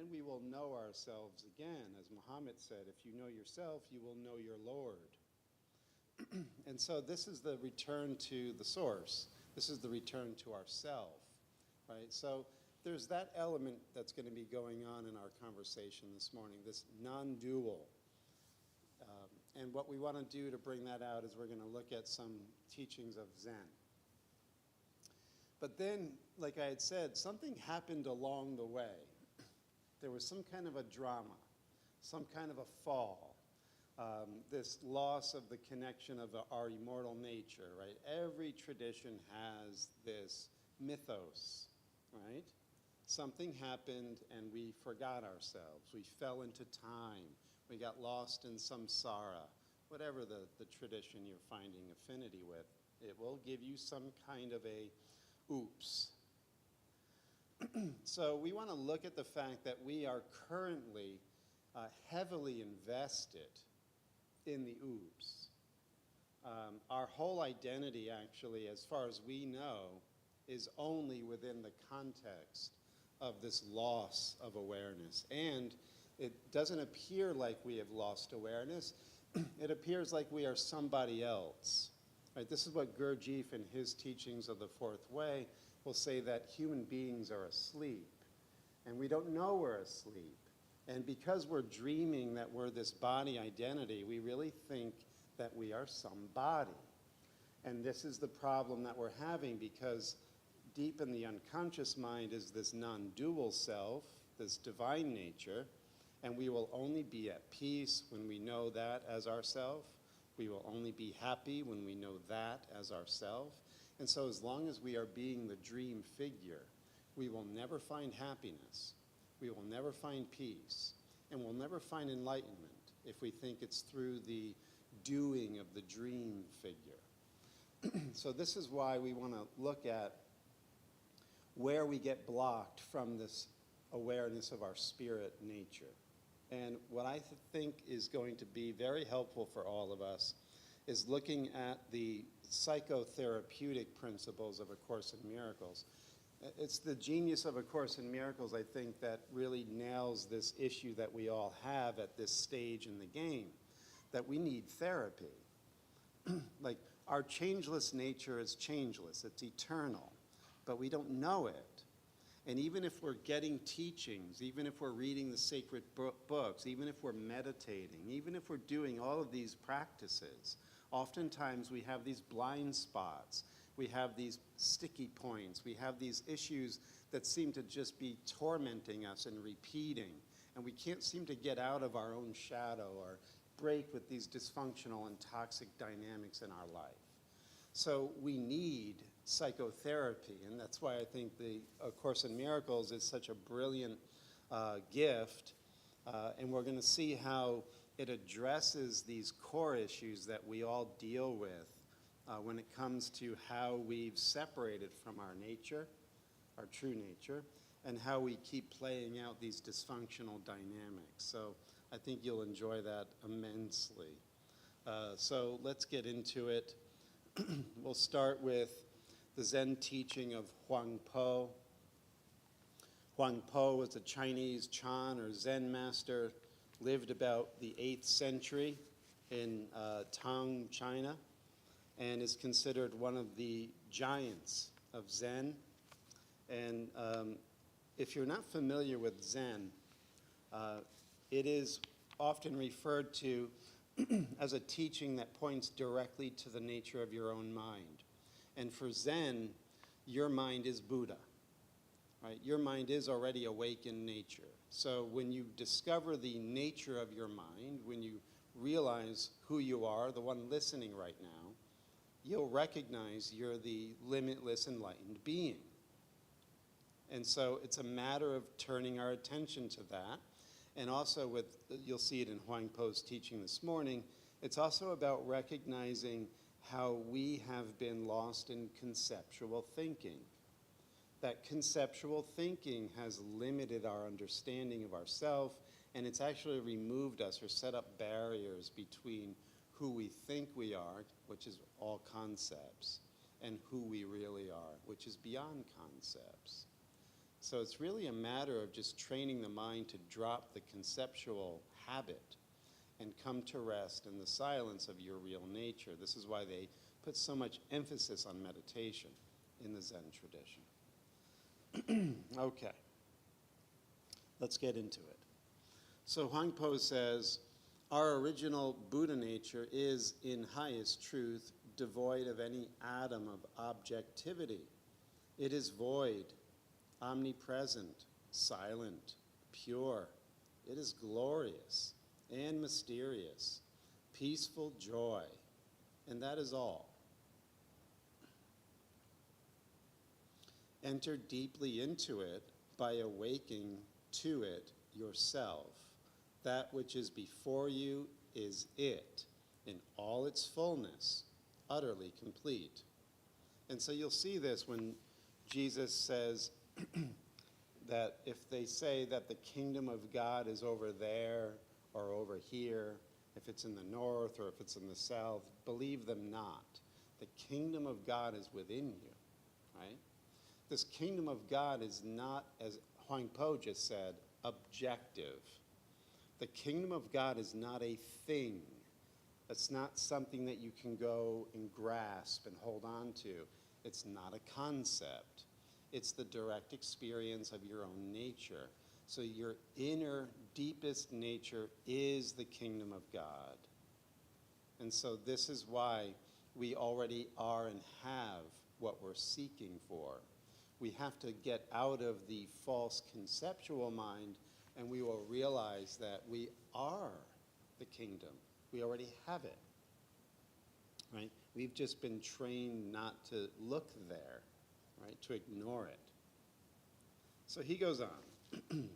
then we will know ourselves again. As Muhammad said, if you know yourself, you will know your Lord. And so this is the return to the source. This is the return to ourself, right? So there's that element that's going to be going on in our conversation this morning, this non-dual. And what we want to do to bring that out is we're going to look at some teachings of Zen. But then, like I had said, something happened along the way. There was some kind of a drama, some kind of a fall, this loss of the connection of our immortal nature, right? Every tradition has this mythos, right? Something happened and we forgot ourselves. We fell into time. We got lost in samsara. Whatever the tradition you're finding affinity with, it will give you some kind of a oops. So we want to look at the fact that we are currently heavily invested in the oops. Our whole identity, actually, as far as we know, is only within the context of this loss of awareness. And it doesn't appear like we have lost awareness. It appears like we are somebody else. Right? This is what Gurdjieff in his teachings of the Fourth Way will say, that human beings are asleep. And we don't know we're asleep. And because we're dreaming that we're this body identity, we really think that we are somebody. And this is the problem that we're having, because deep in the unconscious mind is this non-dual self, this divine nature, and we will only be at peace when we know that as ourself. We will only be happy when we know that as ourself. And so as long as we are being the dream figure, we will never find happiness. We will never find peace. And we'll never find enlightenment if we think it's through the doing of the dream figure. So this is why we want to look at where we get blocked from this awareness of our spirit nature. And what I think is going to be very helpful for all of us is looking at the psychotherapeutic principles of A Course in Miracles. It's the genius of A Course in Miracles, I think, that really nails this issue that we all have at this stage in the game, that we need therapy. Like, our changeless nature is changeless, it's eternal, but we don't know it. And even if we're getting teachings, even if we're reading the sacred books, even if we're meditating, even if we're doing all of these practices, oftentimes we have these blind spots. We have these sticky points. We have these issues that seem to just be tormenting us and repeating. And we can't seem to get out of our own shadow or break with these dysfunctional and toxic dynamics in our life. So we need psychotherapy, and that's why I think the A Course in Miracles is such a brilliant gift, and we're going to see how it addresses these core issues that we all deal with when it comes to how we've separated from our nature, our true nature, and how we keep playing out these dysfunctional dynamics. So I think you'll enjoy that immensely. So let's get into it. We'll start with the Zen teaching of Huang Po. Huang Po was a Chinese Chan or Zen master, lived about the 8th century in Tang, China, and is considered one of the giants of Zen. And if you're not familiar with Zen, it is often referred to as a teaching that points directly to the nature of your own mind. And for Zen, your mind is Buddha, right? Your mind is already awake in nature. So when you discover the nature of your mind, when you realize who you are, the one listening right now, you'll recognize you're the limitless enlightened being. And so it's a matter of turning our attention to that. And also you'll see it in Huang Po's teaching this morning, it's also about recognizing how we have been lost in conceptual thinking. That conceptual thinking has limited our understanding of ourselves, and it's actually removed us or set up barriers between who we think we are, which is all concepts, and who we really are, which is beyond concepts. So it's really a matter of just training the mind to drop the conceptual habit and come to rest in the silence of your real nature. This is why they put so much emphasis on meditation in the Zen tradition. Okay, let's get into it. So Huang Po says, our original Buddha nature is, in highest truth, devoid of any atom of objectivity. It is void, omnipresent, silent, pure. It is glorious and mysterious, peaceful joy, and that is all. Enter deeply into it by awaking to it yourself. That which is before you is it, in all its fullness, utterly complete. And so you'll see this when Jesus says that if they say that the kingdom of God is over there or over here, if it's in the north or if it's in the south, believe them not. The kingdom of God is within you, right? This kingdom of God is not, as Huang Po just said, objective. The kingdom of God is not a thing. It's not something that you can go and grasp and hold on to. It's not a concept. It's the direct experience of your own nature. So your inner, deepest nature is the kingdom of God. And so this is why we already are and have what we're seeking for. We have to get out of the false conceptual mind, and we will realize that we are the kingdom. We already have it, right? We've just been trained not to look there, right? To ignore it. So he goes on.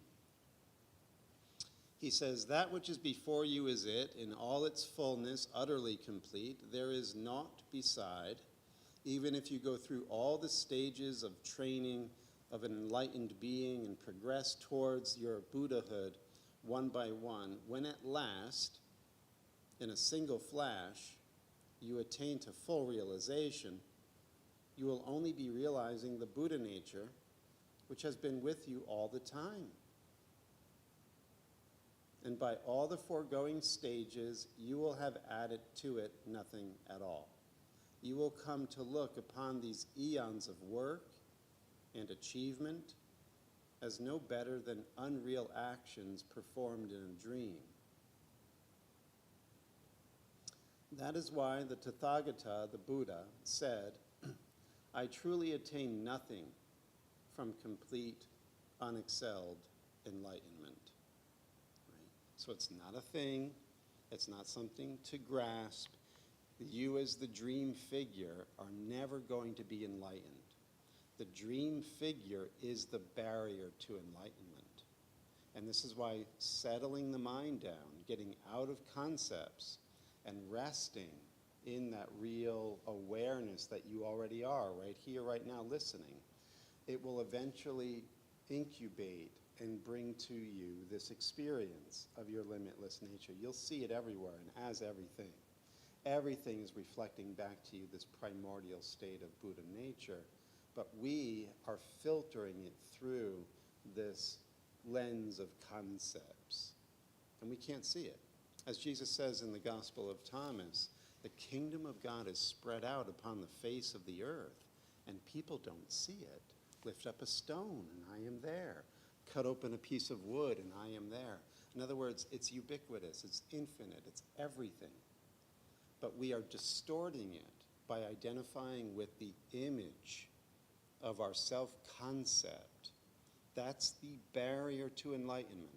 He says, that which is before you is it, in all its fullness, utterly complete. There is naught beside. Even if you go through all the stages of training of an enlightened being and progress towards your Buddhahood one by one, when at last, in a single flash, you attain to full realization, you will only be realizing the Buddha nature, which has been with you all the time. And by all the foregoing stages, you will have added to it nothing at all. You will come to look upon these eons of work and achievement as no better than unreal actions performed in a dream. That is why the Tathagata, the Buddha, said, I truly attain nothing from complete, unexcelled enlightenment. Right? So it's not a thing, it's not something to grasp. You as the dream figure are never going to be enlightened. The dream figure is the barrier to enlightenment. And this is why settling the mind down, getting out of concepts, and resting in that real awareness that you already are, right here, right now, listening, it will eventually incubate and bring to you this experience of your limitless nature. You'll see it everywhere and as everything. Everything is reflecting back to you this primordial state of Buddha nature, but we are filtering it through this lens of concepts, and we can't see it. As Jesus says in the Gospel of Thomas, the kingdom of God is spread out upon the face of the earth, and people don't see it. Lift up a stone, and I am there. Cut open a piece of wood, and I am there. In other words, it's ubiquitous, it's infinite, it's everything. But we are distorting it by identifying with the image of our self-concept. That's the barrier to enlightenment.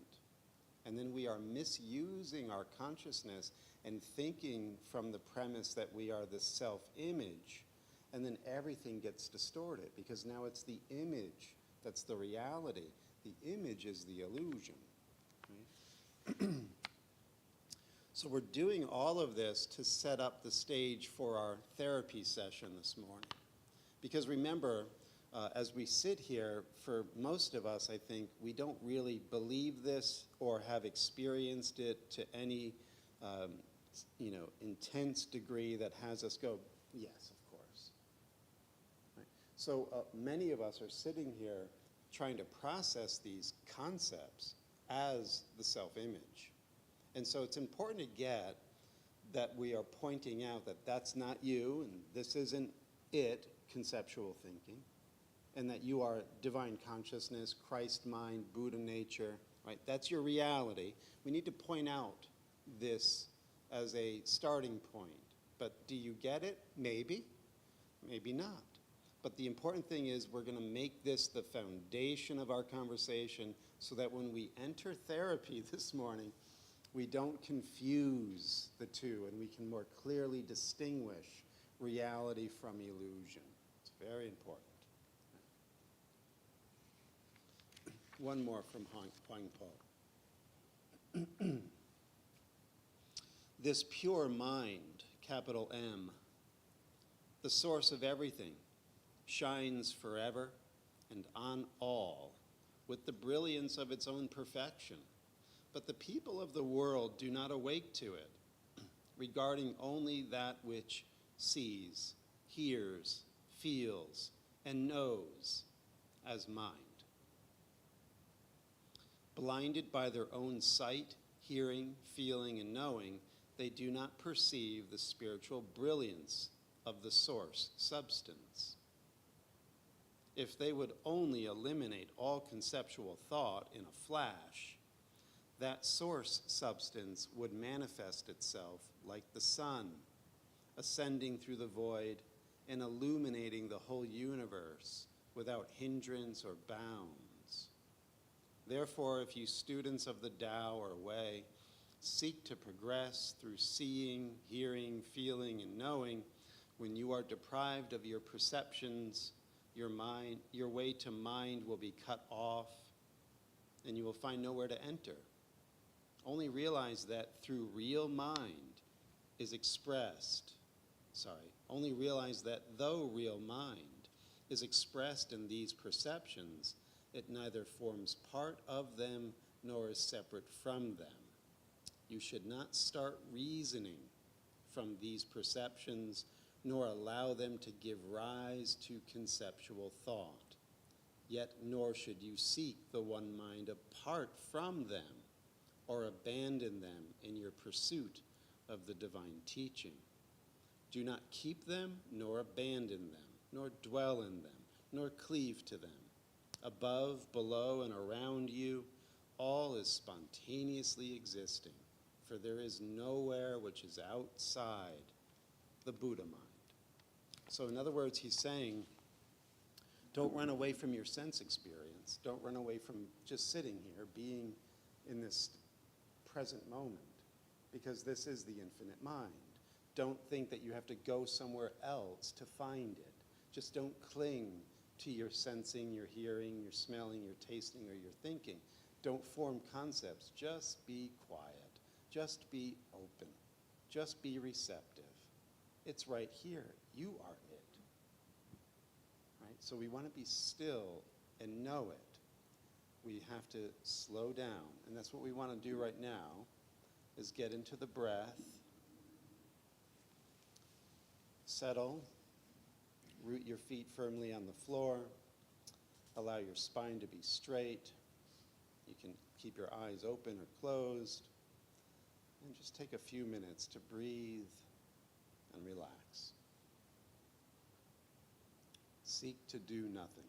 And then we are misusing our consciousness and thinking from the premise that we are this self-image, and then everything gets distorted because now it's the image that's the reality. The image is the illusion. Right? So we're doing all of this to set up the stage for our therapy session this morning. Because remember, as we sit here, for most of us, I think, we don't really believe this or have experienced it to any intense degree that has us go, yes, of course. Right? So many of us are sitting here trying to process these concepts as the self-image. And so it's important to get that we are pointing out that that's not you, and this isn't it, conceptual thinking, and that you are divine consciousness, Christ mind, Buddha nature, right? That's your reality. We need to point out this as a starting point. But do you get it? Maybe, maybe not. But the important thing is we're going to make this the foundation of our conversation so that when we enter therapy this morning, we don't confuse the two and we can more clearly distinguish reality from illusion. It's very important. One more from Huang Po. This pure mind, capital M, the source of everything, shines forever and on all with the brilliance of its own perfection. But the people of the world do not awake to it, regarding only that which sees, hears, feels, and knows as mind. Blinded by their own sight, hearing, feeling, and knowing, they do not perceive the spiritual brilliance of the source substance. If they would only eliminate all conceptual thought in a flash, that source substance would manifest itself like the sun, ascending through the void and illuminating the whole universe without hindrance or bounds. Therefore, if you students of the Tao or Way seek to progress through seeing, hearing, feeling, and knowing, when you are deprived of your perceptions, your way to mind will be cut off, and you will find nowhere to enter. Only realize that through real mind is expressed, only realize that though real mind is expressed in these perceptions, it neither forms part of them nor is separate from them. You should not start reasoning from these perceptions, nor allow them to give rise to conceptual thought. Yet nor should you seek the one mind apart from them, or abandon them in your pursuit of the divine teaching. Do not keep them, nor abandon them, nor dwell in them, nor cleave to them. Above, below, and around you, all is spontaneously existing, for there is nowhere which is outside the Buddha mind. So in other words, he's saying, don't run away from your sense experience. Don't run away from just sitting here, being in this present moment, because this is the infinite mind. Don't think that you have to go somewhere else to find it. Just don't cling to your sensing, your hearing, your smelling, your tasting, or your thinking. Don't form concepts. Just be quiet. Just be open. Just be receptive. It's right here. You are it. Right? So we want to be still and know it. We have to slow down, and that's what we want to do right now, is get into the breath, settle, root your feet firmly on the floor, allow your spine to be straight. You can keep your eyes open or closed, and just take a few minutes to breathe and relax. Seek to do nothing.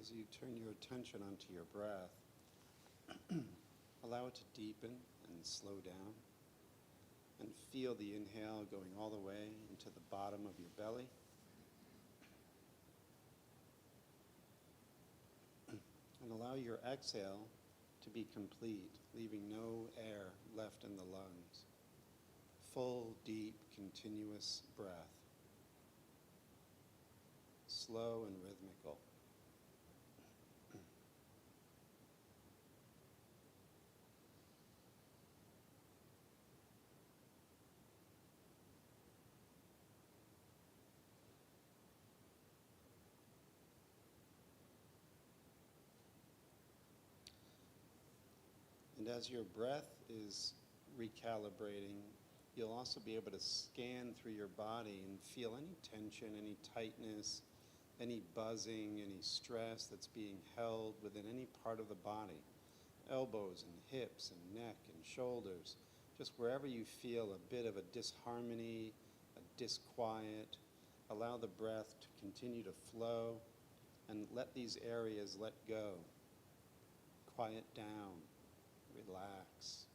as you turn your attention onto your breath, allow it to deepen and slow down. And feel the inhale going all the way into the bottom of your belly. And allow your exhale to be complete, leaving no air left in the lungs. Full, deep, continuous breath. Slow and rhythmical. And as your breath is recalibrating, you'll also be able to scan through your body and feel any tension, any tightness, any buzzing, any stress that's being held within any part of the body. Elbows and hips and neck and shoulders, just wherever you feel a bit of a disharmony, a disquiet, allow the breath to continue to flow and let these areas let go. Quiet down. Relax.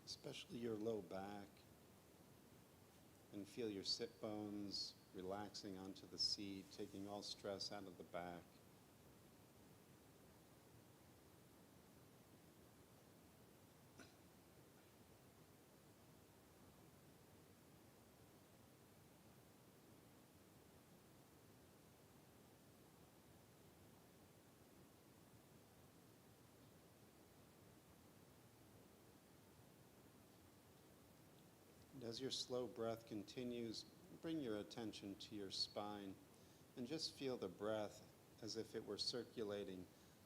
Especially your low back, and feel your sit bones relaxing onto the seat, taking all stress out of the back. And as your slow breath continues, bring your attention to your spine and just feel the breath as if it were circulating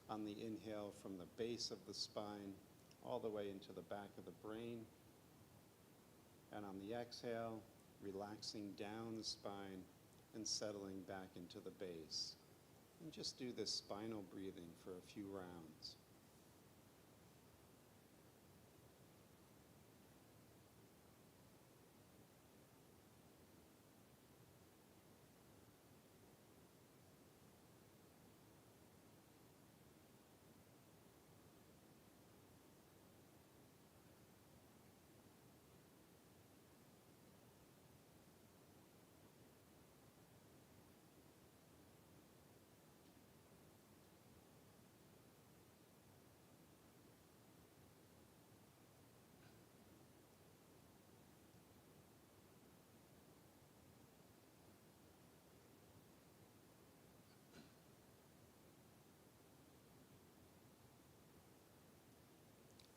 on the inhale from the base of the spine all the way into the back of the brain. And on the exhale, relaxing down the spine and settling back into the base. And just do this spinal breathing for a few rounds.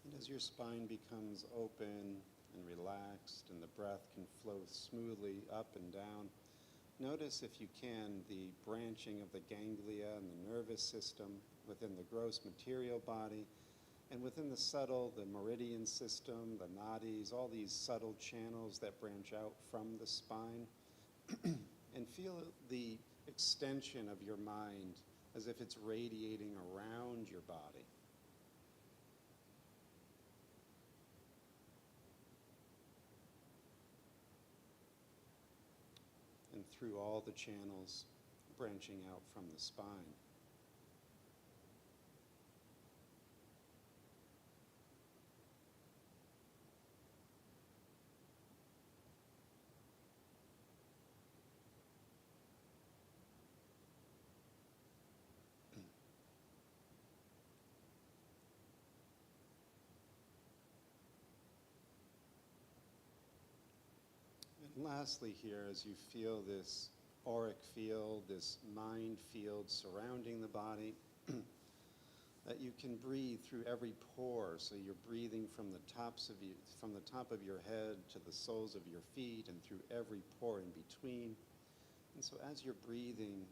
And as your spine becomes open and relaxed and the breath can flow smoothly up and down, notice, if you can, the branching of the ganglia and the nervous system within the gross material body, and within the subtle, the meridian system, the nadis, all these subtle channels that branch out from the spine. And feel the extension of your mind as if it's radiating around your body. And through all the channels branching out from the spine. And lastly here, as you feel this auric field, this mind field surrounding the body, that you can breathe through every pore, so you're breathing from the top of your head to the soles of your feet and through every pore in between. And so as you're breathing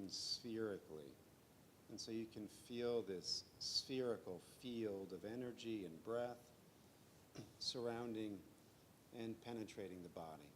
spherically. And so you can feel this spherical field of energy and breath surrounding and penetrating the body.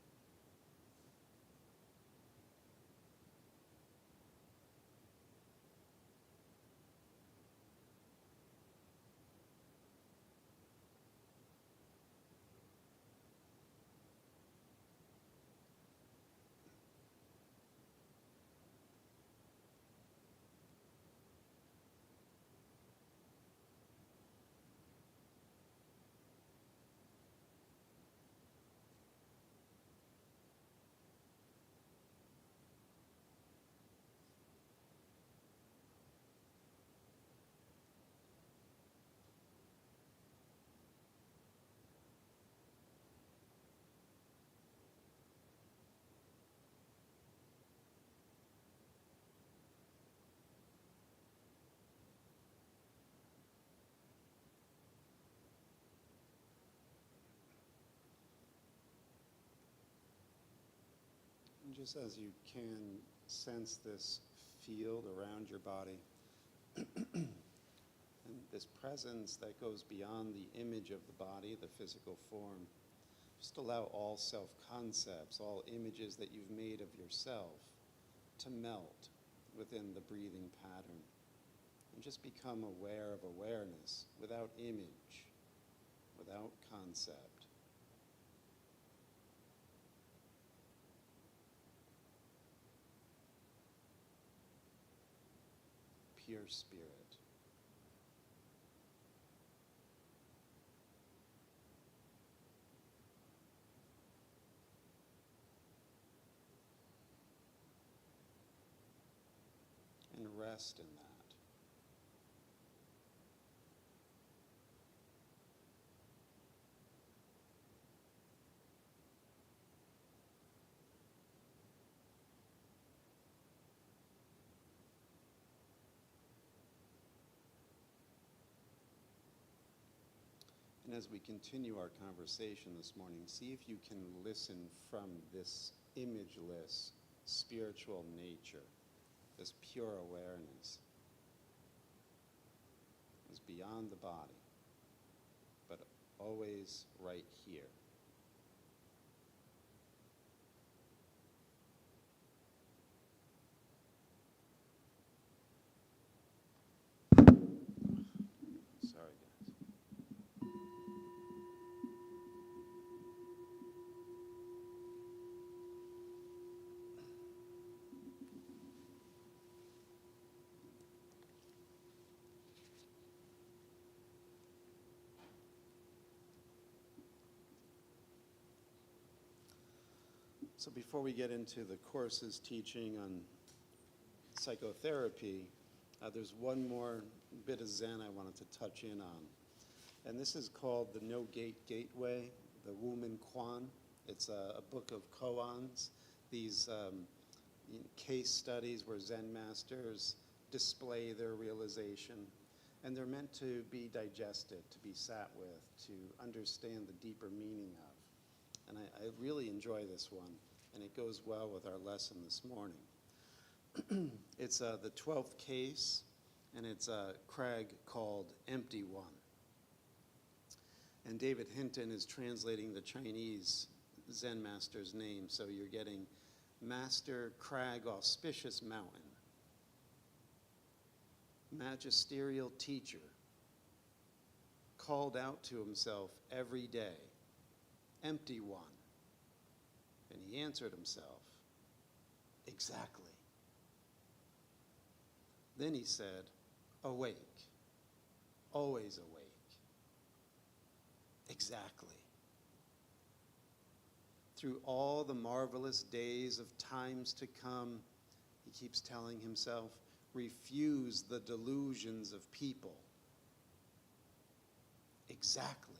And just as you can sense this field around your body, and this presence that goes beyond the image of the body, the physical form, just allow all self-concepts, all images that you've made of yourself to melt within the breathing pattern. And just become aware of awareness without image, without concept. Pure spirit. And rest in that. And as we continue our conversation this morning, see if you can listen from this imageless spiritual nature, this pure awareness. Is beyond the body, but always right here. Sorry, guys. So before we get into the course's teaching on psychotherapy, there's one more bit of Zen I wanted to touch in on. And this is called The No Gate Gateway, the Wumen Quan. It's a book of koans, these case studies where Zen masters display their realization. And they're meant to be digested, to be sat with, to understand the deeper meaning of. And I really enjoy this one, and it goes well with our lesson this morning. It's the 12th case, and it's a crag called Empty One. And David Hinton is translating the Chinese Zen master's name, so you're getting Master Crag Auspicious Mountain, magisterial teacher, called out to himself every day, empty one. And he answered himself, exactly. Then he said, awake, always awake. Exactly. Through all the marvelous days of times to come, he keeps telling himself, refuse the delusions of people. Exactly.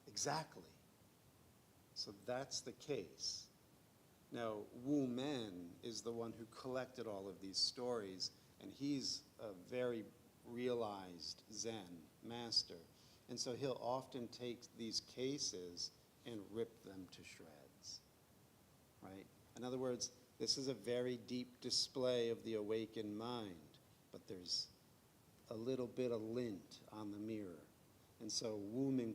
Exactly. So that's the case. Now, Wu Men is the one who collected all of these stories, and he's a very realized Zen master. And so he'll often take these cases and rip them to shreds, right? In other words, this is a very deep display of the awakened mind, but there's a little bit of lint on the mirror. And so Wu Men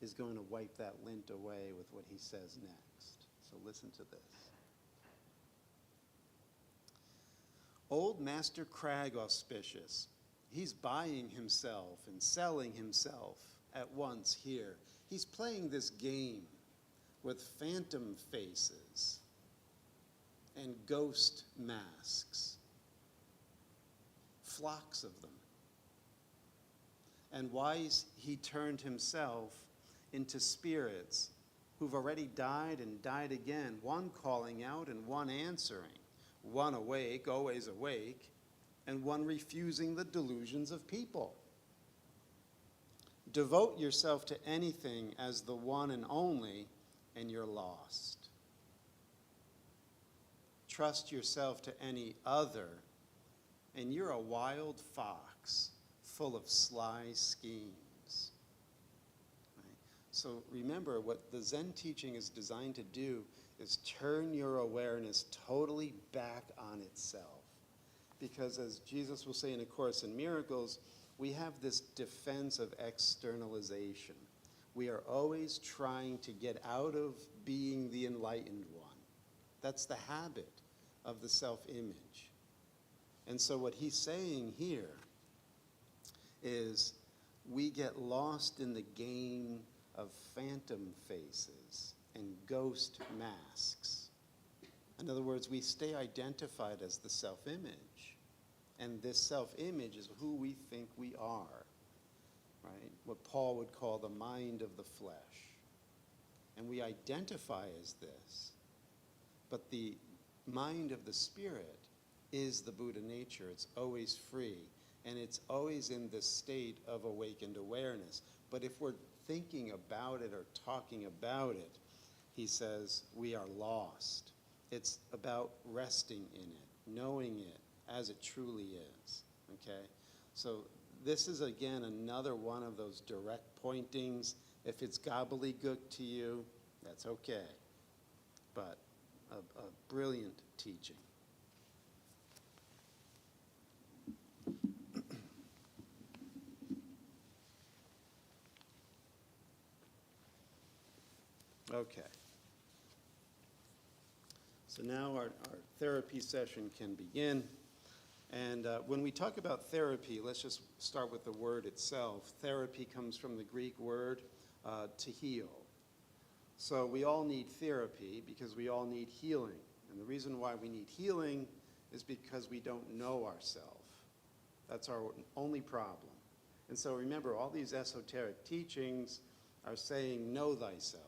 is going to wipe that lint away with what he says next. So listen to this. Old Master Crag auspicious, he's buying himself and selling himself at once here. He's playing this game with phantom faces and ghost masks, flocks of them. And wise he turned himself into spirits who've already died and died again, one calling out and one answering, one awake, always awake, and one refusing the delusions of people. Devote yourself to anything as the one and only, and you're lost. Trust yourself to any other, and you're a wild fox full of sly schemes. Right? So remember, what the Zen teaching is designed to do is turn your awareness totally back on itself. Because as Jesus will say in A Course in Miracles, we have this defense of externalization. We are always trying to get out of being the enlightened one. That's the habit of the self-image. And so what he's saying here is we get lost in the game of phantom faces and ghost masks. In other words, we stay identified as the self-image. And this self-image is who we think we are, right? What Paul would call the mind of the flesh. And we identify as this. But the mind of the spirit is the Buddha nature. It's always free. And it's always in this state of awakened awareness. But if we're thinking about it or talking about it, he says we are lost. It's about resting in it, knowing it as it truly is, okay? So this is, again, another one of those direct pointings. If it's gobbledygook to you, that's okay. But a brilliant teaching. Okay. So now our therapy session can begin. And when we talk about therapy, let's just start with the word itself. Therapy comes from the Greek word to heal. So we all need therapy because we all need healing. And the reason why we need healing is because we don't know ourselves. That's our only problem. And so remember, all these esoteric teachings are saying, know thyself.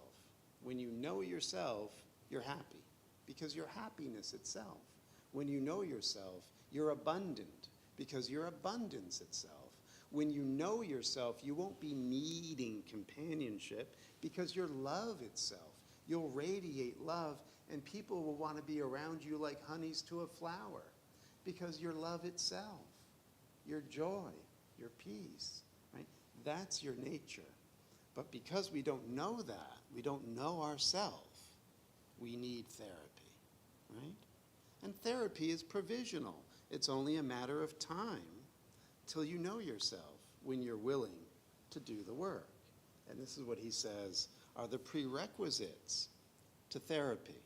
When you know yourself, you're happy because you're happiness itself. When you know yourself, you're abundant because you're abundance itself. When you know yourself, you won't be needing companionship because you're love itself. You'll radiate love, and people will want to be around you like honeys to a flower because you're love itself, your joy, your peace, right? That's your nature. But because we don't know that, we don't know ourselves, we need therapy, right? And therapy is provisional. It's only a matter of time till you know yourself when you're willing to do the work. And this is what he says are the prerequisites to therapy.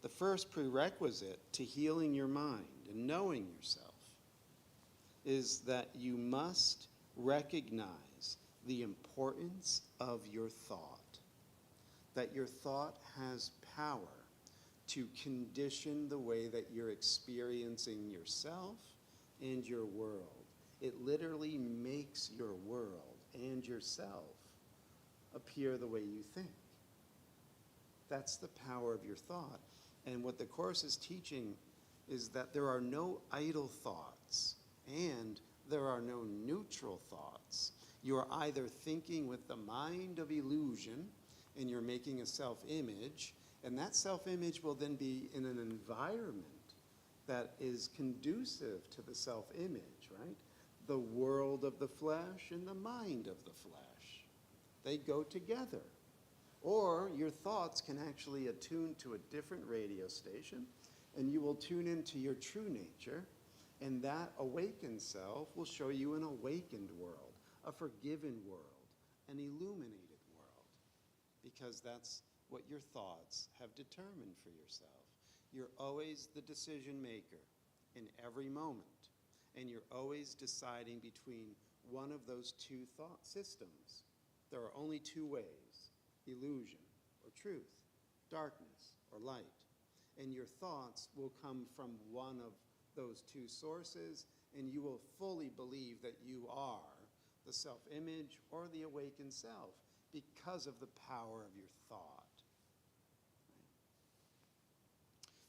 The first prerequisite to healing your mind and knowing yourself is that you must recognize the importance of your thought, that your thought has power to condition the way that you're experiencing yourself and your world. It literally makes your world and yourself appear the way you think. That's the power of your thought. And what the Course is teaching is that there are no idle thoughts and there are no neutral thoughts. You are either thinking with the mind of illusion and you're making a self-image, and that self-image will then be in an environment that is conducive to the self-image, right? The world of the flesh and the mind of the flesh. They go together. Or your thoughts can actually attune to a different radio station, and you will tune into your true nature, and that awakened self will show you an awakened world, a forgiven world, an illuminated world, because that's what your thoughts have determined for yourself. You're always the decision maker in every moment, and you're always deciding between one of those two thought systems. There are only two ways: illusion or truth, darkness or light. And your thoughts will come from one of those two sources, and you will fully believe that you are the self-image or the awakened self because of the power of your thought.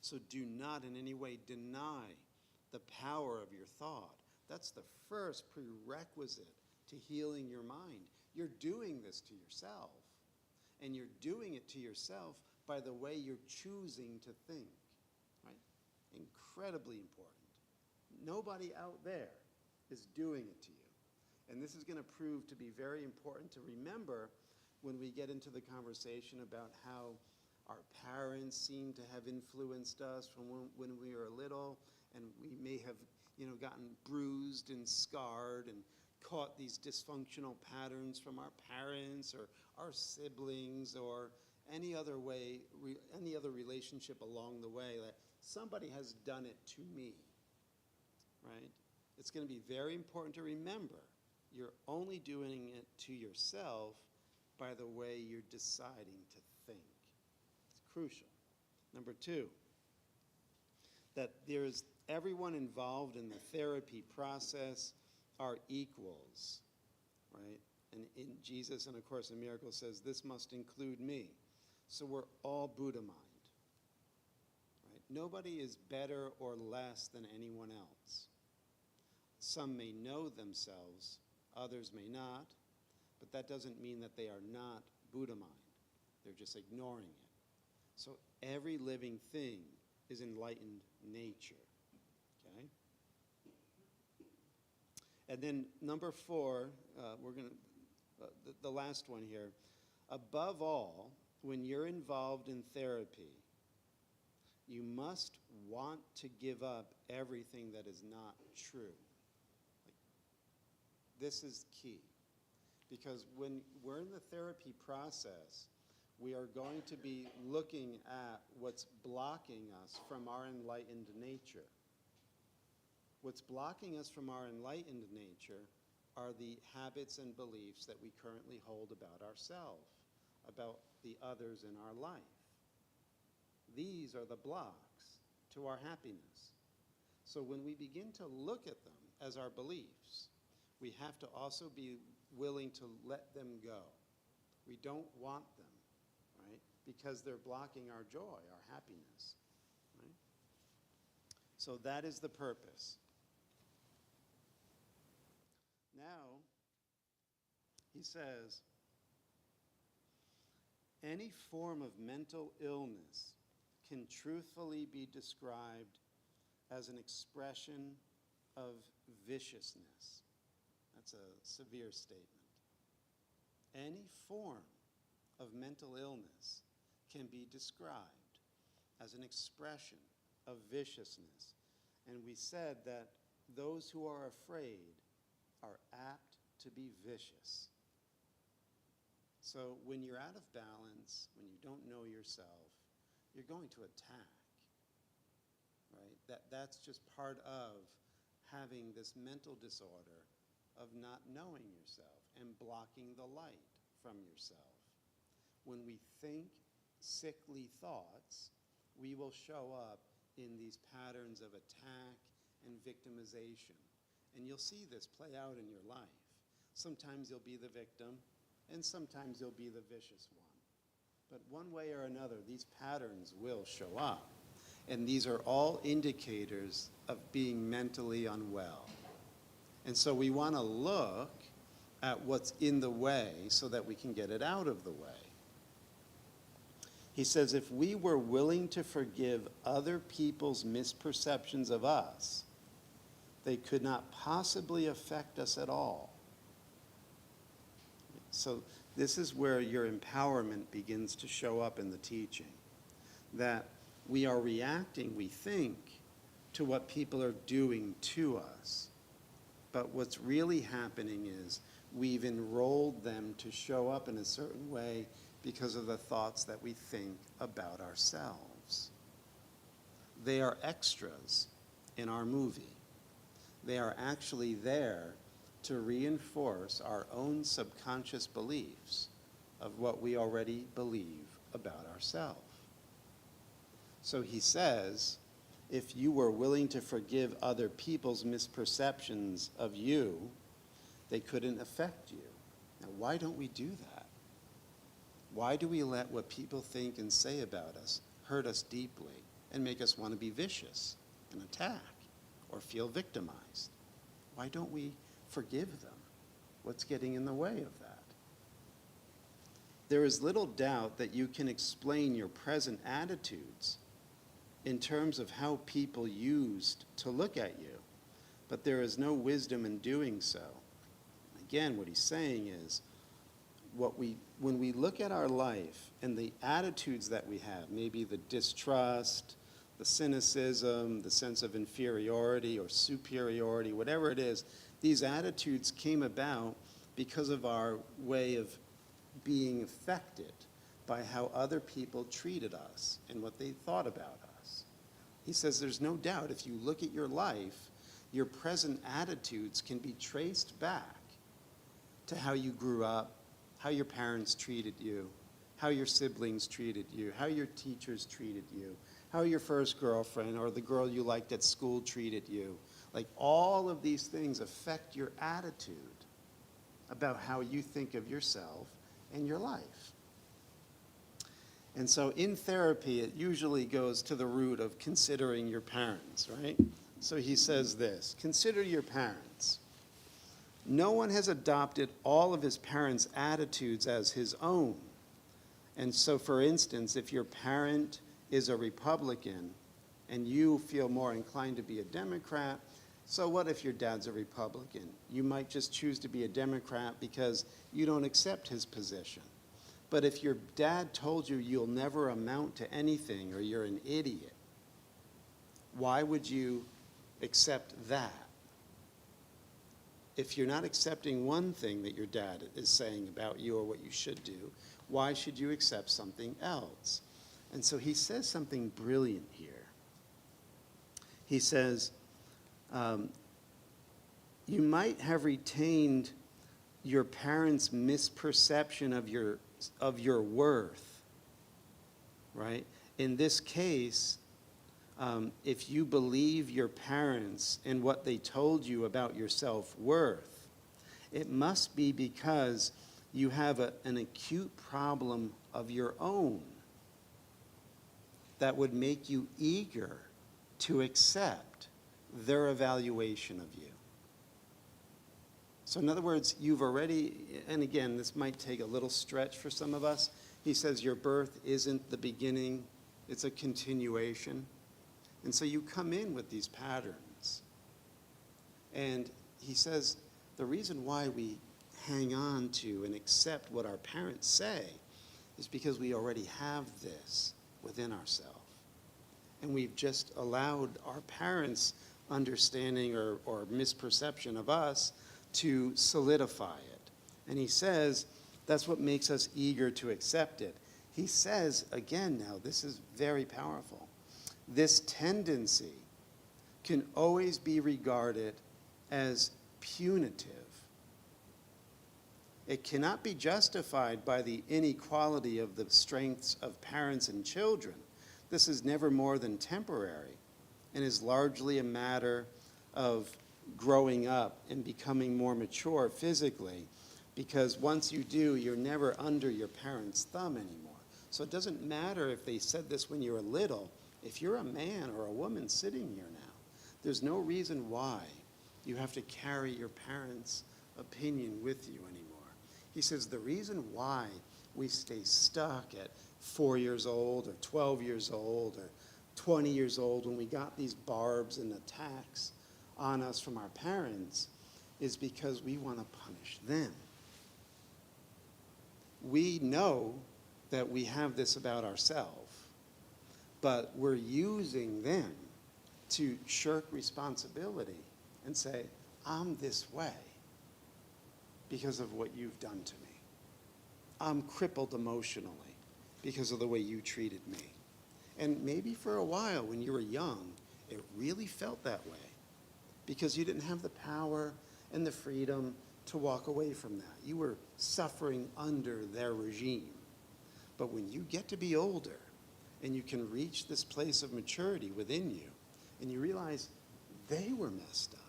So do not in any way deny the power of your thought. That's the first prerequisite to healing your mind. You're doing this to yourself, and you're doing it to yourself by the way you're choosing to think, right? Incredibly important. Nobody out there is doing it to you. And this is going to prove to be very important to remember when we get into the conversation about how our parents seem to have influenced us from when we were little, and we may have, gotten bruised and scarred and caught these dysfunctional patterns from our parents or our siblings or any other way, any other relationship along the way, that somebody has done it to me, right? It's going to be very important to remember you're only doing it to yourself by the way you're deciding to think. Crucial. Number two, that there's everyone involved in the therapy process are equals, right? And in Jesus and A Course in Miracles says this must include me. So we're all Buddha mind, right? Nobody is better or less than anyone else. Some may know themselves, others may not, but that doesn't mean that they are not Buddha mind. They're just ignoring it. So every living thing is enlightened nature, okay? And then number four, we're going to, the last one here. Above all, when you're involved in therapy, you must want to give up everything that is not true. This is key, because when we're in the therapy process, we are going to be looking at what's blocking us from our enlightened nature. What's blocking us from our enlightened nature are the habits and beliefs that we currently hold about ourselves, about the others in our life. These are the blocks to our happiness. So when we begin to look at them as our beliefs, we have to also be willing to let them go. We don't want them, right? Because they're blocking our joy, our happiness, right? So that is the purpose. Now, he says, any form of mental illness can truthfully be described as an expression of viciousness. That's a severe statement. Any form of mental illness can be described as an expression of viciousness. And we said that those who are afraid are apt to be vicious. So when you're out of balance, when you don't know yourself, you're going to attack, right? That's just part of having this mental disorder of not knowing yourself and blocking the light from yourself. When we think sickly thoughts, we will show up in these patterns of attack and victimization. And you'll see this play out in your life. Sometimes you'll be the victim, and sometimes you'll be the vicious one. But one way or another, these patterns will show up. And these are all indicators of being mentally unwell. And so we want to look at what's in the way so that we can get it out of the way. He says, if we were willing to forgive other people's misperceptions of us, they could not possibly affect us at all. So this is where your empowerment begins to show up in the teaching, that we are reacting, we think, to what people are doing to us. But what's really happening is we've enrolled them to show up in a certain way because of the thoughts that we think about ourselves. They are extras in our movie. They are actually there to reinforce our own subconscious beliefs of what we already believe about ourselves. So he says, if you were willing to forgive other people's misperceptions of you, they couldn't affect you. Now, why don't we do that? Why do we let what people think and say about us hurt us deeply and make us want to be vicious and attack or feel victimized? Why don't we forgive them? What's getting in the way of that? There is little doubt that you can explain your present attitudes in terms of how people used to look at you, but there is no wisdom in doing so. Again, what he's saying is, when we look at our life and the attitudes that we have, maybe the distrust, the cynicism, the sense of inferiority or superiority, whatever it is, these attitudes came about because of our way of being affected by how other people treated us and what they thought about us. He says there's no doubt if you look at your life, your present attitudes can be traced back to how you grew up, how your parents treated you, how your siblings treated you, how your teachers treated you, how your first girlfriend or the girl you liked at school treated you. Like, all of these things affect your attitude about how you think of yourself and your life. And so in therapy, it usually goes to the root of considering your parents, right? So he says this, consider your parents. No one has adopted all of his parents' attitudes as his own. And so, for instance, if your parent is a Republican and you feel more inclined to be a Democrat, so what if your dad's a Republican? You might just choose to be a Democrat because you don't accept his position. But if your dad told you you'll never amount to anything or you're an idiot, why would you accept that? If you're not accepting one thing that your dad is saying about you or what you should do, why should you accept something else? And so he says something brilliant here. He says, you might have retained your parents' misperception of your worth, right? In this case, if you believe your parents and what they told you about your self-worth, it must be because you have an acute problem of your own that would make you eager to accept their evaluation of you. So in other words, you've already, and again, this might take a little stretch for some of us. He says your birth isn't the beginning, it's a continuation. And so you come in with these patterns. And he says the reason why we hang on to and accept what our parents say is because we already have this within ourselves. And we've just allowed our parents' understanding or misperception of us to solidify it. And he says that's what makes us eager to accept it. He says, again now, this is very powerful. This tendency can always be regarded as punitive. It cannot be justified by the inequality of the strengths of parents and children. This is never more than temporary and is largely a matter of growing up and becoming more mature physically, because once you do, you're never under your parents' thumb anymore. So it doesn't matter if they said this when you were little. If you're a man or a woman sitting here now, there's no reason why you have to carry your parents' opinion with you anymore. He says the reason why we stay stuck at 4 years old or 12 years old or 20 years old, when we got these barbs and attacks on us from our parents, is because we want to punish them. We know that we have this about ourselves, but we're using them to shirk responsibility and say, I'm this way because of what you've done to me. I'm crippled emotionally because of the way you treated me. And maybe for a while when you were young, it really felt that way because you didn't have the power and the freedom to walk away from that. You were suffering under their regime. But when you get to be older and you can reach this place of maturity within you, and you realize they were messed up,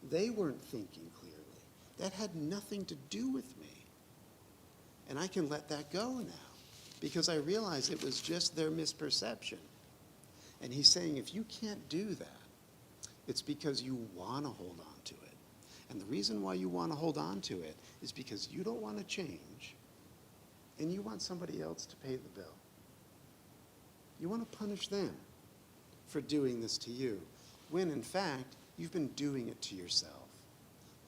they weren't thinking clearly, that had nothing to do with me. And I can let that go now because I realize it was just their misperception. And he's saying if you can't do that, it's because you want to hold on to it. And the reason why you want to hold on to it is because you don't want to change and you want somebody else to pay the bill. You want to punish them for doing this to you, when in fact, you've been doing it to yourself.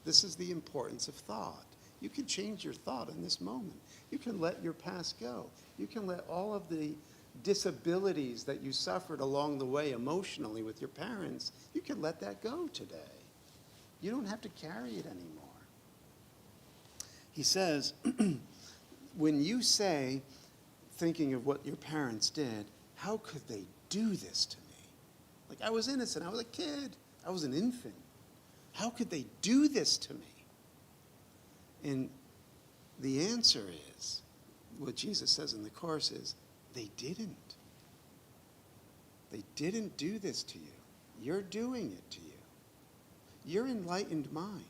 This is the importance of thought. You can change your thought in this moment. You can let your past go. You can let all of the disabilities that you suffered along the way emotionally with your parents, you can let that go today. You don't have to carry it anymore. He says, when you say, thinking of what your parents did, how could they do this to me? Like, I was innocent. I was a kid. I was an infant. How could they do this to me? And the answer is, what Jesus says in the Course is, they didn't. They didn't do this to you. You're doing it to you. Your enlightened mind,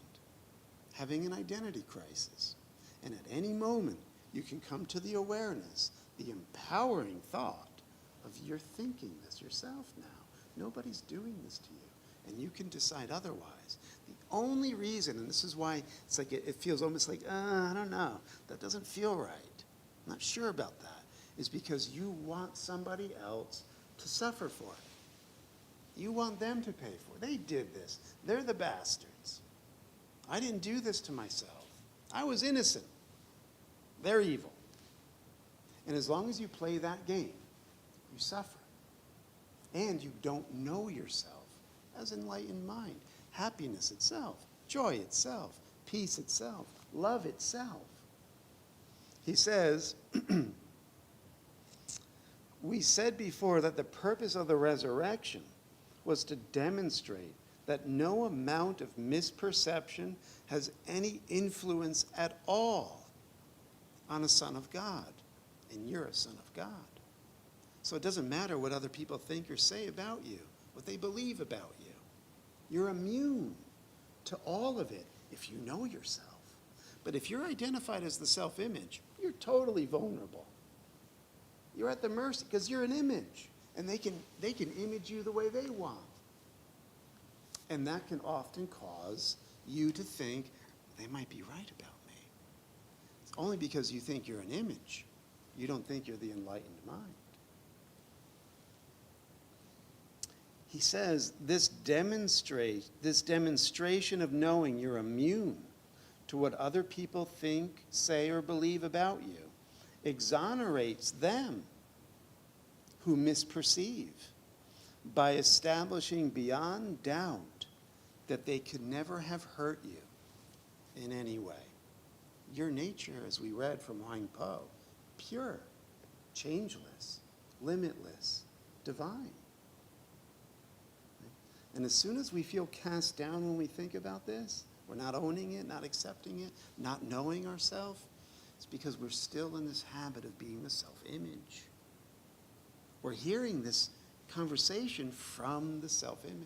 having an identity crisis. And at any moment, you can come to the awareness, the empowering thought of you're thinking this yourself now. Nobody's doing this to you. And you can decide otherwise. The only reason, and this is why it's like it feels almost like, I don't know, that doesn't feel right. I'm not sure about that. Is because you want somebody else to suffer for it. You want them to pay for it. They did this. They're the bastards. I didn't do this to myself. I was innocent. They're evil. And as long as you play that game, you suffer. And you don't know yourself as enlightened mind. Happiness itself, joy itself, peace itself, love itself. He says, we said before that the purpose of the resurrection was to demonstrate that no amount of misperception has any influence at all on a son of God. And you're a son of God. So it doesn't matter what other people think or say about you, what they believe about you. You're immune to all of it if you know yourself. But if you're identified as the self-image, you're totally vulnerable. You're at the mercy because you're an image. And they can image you the way they want. And that can often cause you to think, they might be right about me. It's only because you think you're an image. You don't think you're the enlightened mind. He says this demonstration of knowing you're immune to what other people think, say, or believe about you exonerates them who misperceive by establishing beyond doubt that they could never have hurt you in any way. Your nature, as we read from Huang Po, pure, changeless, limitless, divine. And as soon as we feel cast down when we think about this, we're not owning it, not accepting it, not knowing ourselves, it's because we're still in this habit of being the self-image. We're hearing this conversation from the self-image.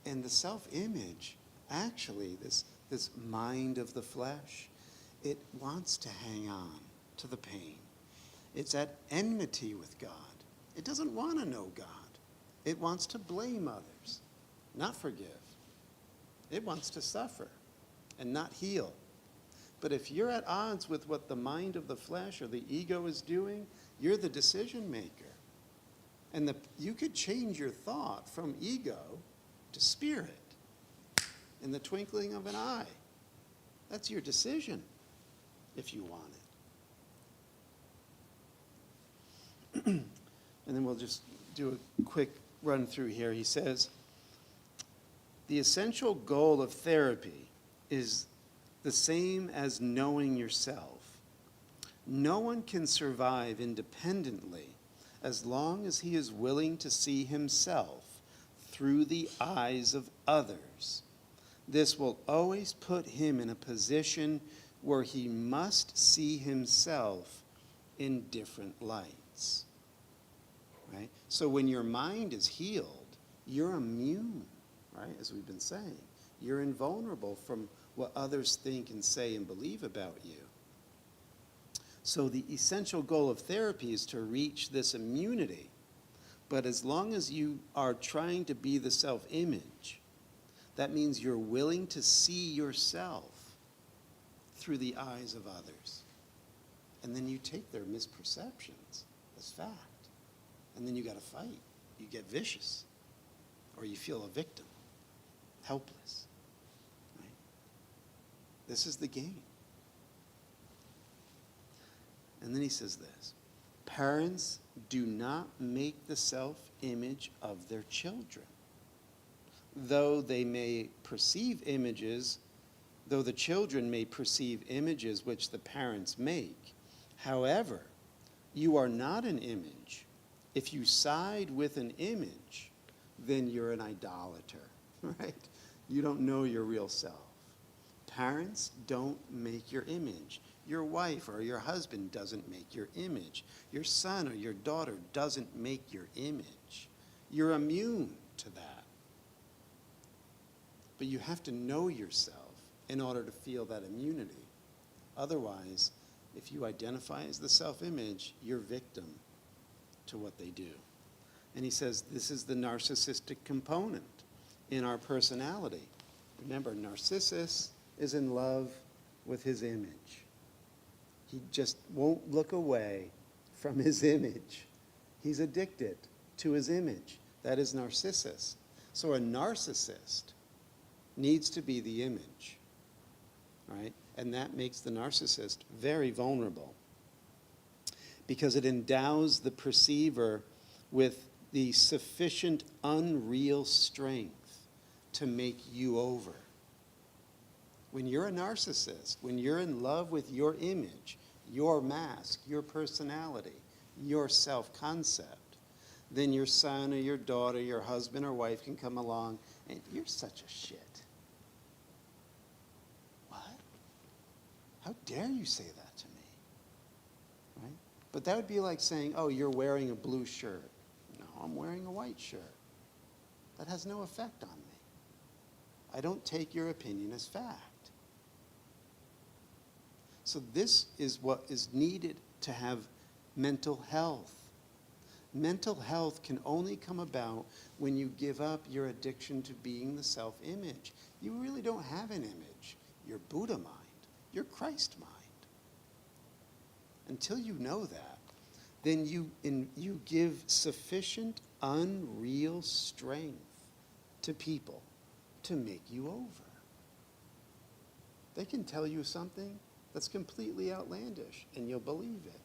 And the self-image, actually, this mind of the flesh, it wants to hang on to the pain. It's at enmity with God. It doesn't want to know God. It wants to blame others, not forgive. It wants to suffer and not heal. But if you're at odds with what the mind of the flesh or the ego is doing, you're the decision maker. And you could change your thought from ego to spirit in the twinkling of an eye. That's your decision if you want it. And then we'll just do a quick run through here. He says, the essential goal of therapy is the same as knowing yourself. No one can survive independently as long as he is willing to see himself through the eyes of others. This will always put him in a position where he must see himself in different lights. Right? So when your mind is healed, you're immune, right? As we've been saying. You're invulnerable from what others think and say and believe about you. So the essential goal of therapy is to reach this immunity. But as long as you are trying to be the self-image, that means you're willing to see yourself through the eyes of others. And then you take their misperceptions as fact. And then you got to fight. You get vicious. Or you feel a victim, helpless. Right? This is the game. And then he says this, parents do not make the self-image of their children. Though they may perceive images, though the children may perceive images which the parents make, however, you are not an image. If you side with an image, then you're an idolater, right? You don't know your real self. Parents don't make your image. Your wife or your husband doesn't make your image. Your son or your daughter doesn't make your image. You're immune to that. But you have to know yourself in order to feel that immunity. Otherwise, if you identify as the self-image, you're victim to what they do. And he says this is the narcissistic component in our personality. Remember, Narcissus is in love with his image. He just won't look away from his image. He's addicted to his image. That is Narcissus. So a narcissist needs to be the image, right? And that makes the narcissist very vulnerable because it endows the perceiver with the sufficient unreal strength to make you over. When you're a narcissist, when you're in love with your image, your mask, your personality, your self-concept, then your son or your daughter, your husband or wife can come along and you're such a shit. What? How dare you say that to me? Right? But that would be like saying, oh, you're wearing a blue shirt. No, I'm wearing a white shirt. That has no effect on me. I don't take your opinion as fact. So this is what is needed to have mental health. Mental health can only come about when you give up your addiction to being the self-image. You really don't have an image. You're Buddha mind. You're Christ mind. Until you know that, then you give sufficient unreal strength to people to make you over. They can tell you something that's completely outlandish, and you'll believe it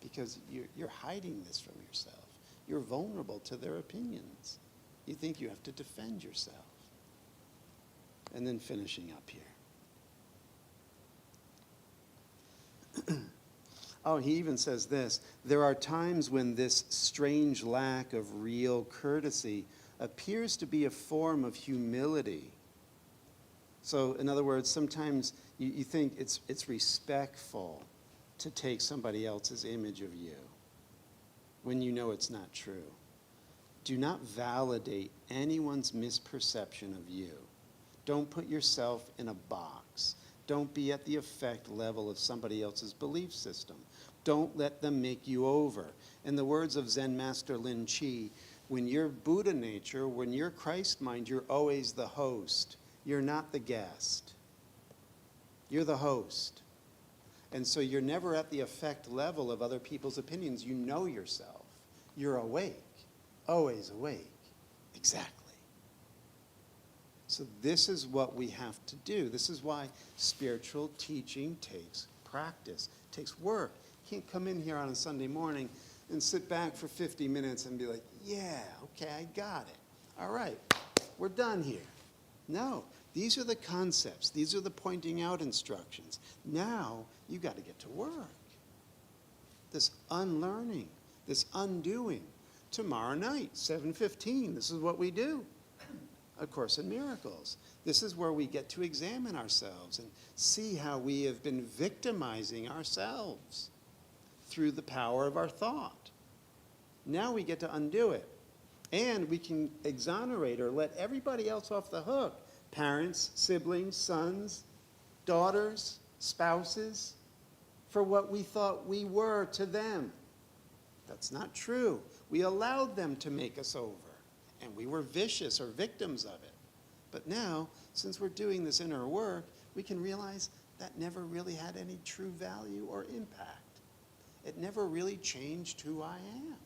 because you're hiding this from yourself. You're vulnerable to their opinions. You think you have to defend yourself. And then finishing up here. Oh, he even says this, there are times when this strange lack of real courtesy appears to be a form of humility. So, in other words, sometimes you think it's respectful to take somebody else's image of you when you know it's not true. Do not validate anyone's misperception of you. Don't put yourself in a box. Don't be at the effect level of somebody else's belief system. Don't let them make you over. In the words of Zen Master Lin Chi, when you're Buddha nature, when you're Christ mind, you're always the host. You're not the guest. You're the host. And so you're never at the affect level of other people's opinions. You know yourself. You're awake, always awake. Exactly. So this is what we have to do. This is why spiritual teaching takes practice, takes work. You can't come in here on a Sunday morning and sit back for 50 minutes and be like, yeah, okay, I got it. All right, we're done here. No, these are the concepts. These are the pointing out instructions. Now you got to get to work. This unlearning, this undoing. Tomorrow night, 7:15, this is what we do. A Course in Miracles. This is where we get to examine ourselves and see how we have been victimizing ourselves through the power of our thought. Now we get to undo it. And we can exonerate or let everybody else off the hook. Parents, siblings, sons, daughters, spouses, for what we thought we were to them. That's not true. We allowed them to make us over. And we were vicious or victims of it. But now, since we're doing this inner work, we can realize that never really had any true value or impact. It never really changed who I am.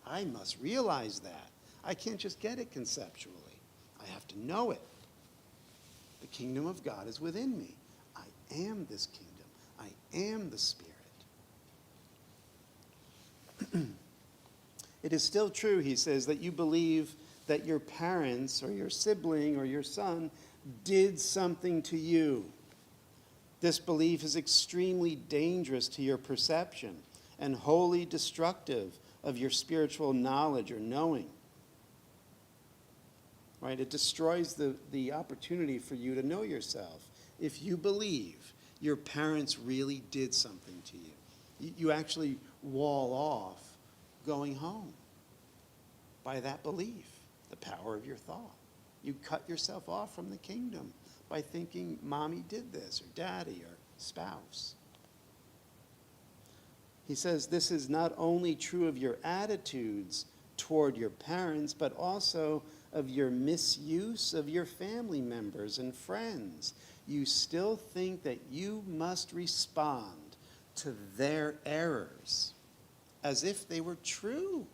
I must realize that. I can't just get it conceptually. I have to know it. The kingdom of God is within me. I am this kingdom. I am the Spirit. It is still true, he says, that you believe that your parents or your sibling or your son did something to you. This belief is extremely dangerous to your perception and wholly destructive of your spiritual knowledge or knowing. Right? It destroys the opportunity for you to know yourself. If you believe your parents really did something to you, you actually wall off going home by that belief, the power of your thought. You cut yourself off from the kingdom by thinking mommy did this or daddy or spouse. He says this is not only true of your attitudes toward your parents, but also of your misuse of your family members and friends. You still think that you must respond to their errors as if they were true.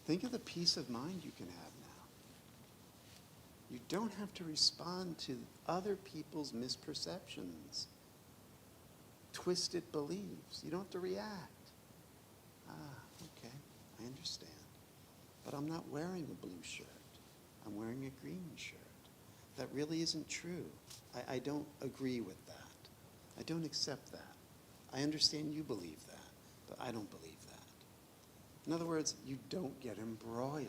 Think of the peace of mind you can have now. You don't have to respond to other people's misperceptions, twisted beliefs. You don't have to react. Okay, I understand. But I'm not wearing a blue shirt. I'm wearing a green shirt. That really isn't true. I don't agree with that. I don't accept that. I understand you believe that, but I don't believe that. In other words, you don't get embroiled.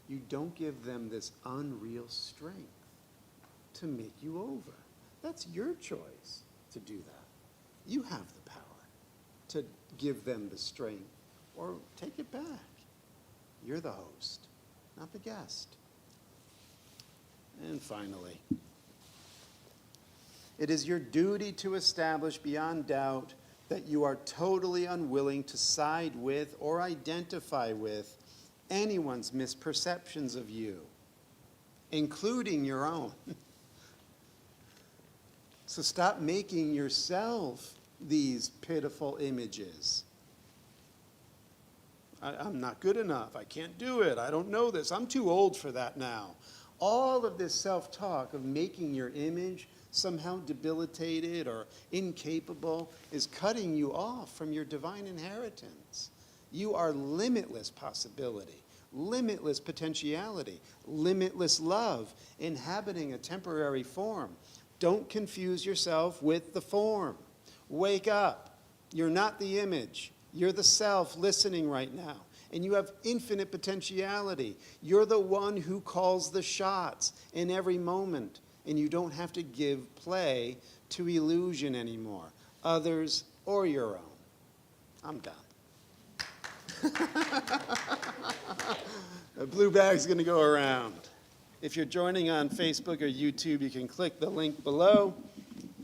You don't give them this unreal strength to make you over. That's your choice to do that. You have the power to give them the strength or take it back. You're the host, not the guest. And finally, it is your duty to establish beyond doubt that you are totally unwilling to side with or identify with anyone's misperceptions of you, including your own. So stop making yourself these pitiful images. I'm not good enough. I can't do it. I don't know this. I'm too old for that now. All of this self-talk of making your image somehow debilitated or incapable is cutting you off from your divine inheritance. You are limitless possibility, limitless potentiality, limitless love, inhabiting a temporary form. Don't confuse yourself with the form. Wake up. You're not the image. You're the self listening right now. And you have infinite potentiality. You're the one who calls the shots in every moment. And you don't have to give play to illusion anymore, others or your own. I'm done. The blue bag's going to go around. If you're joining on Facebook or YouTube, you can click the link below.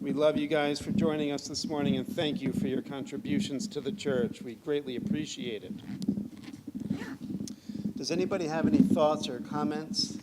We love you guys for joining us this morning, and thank you for your contributions to the church. We greatly appreciate it. Does anybody have any thoughts or comments?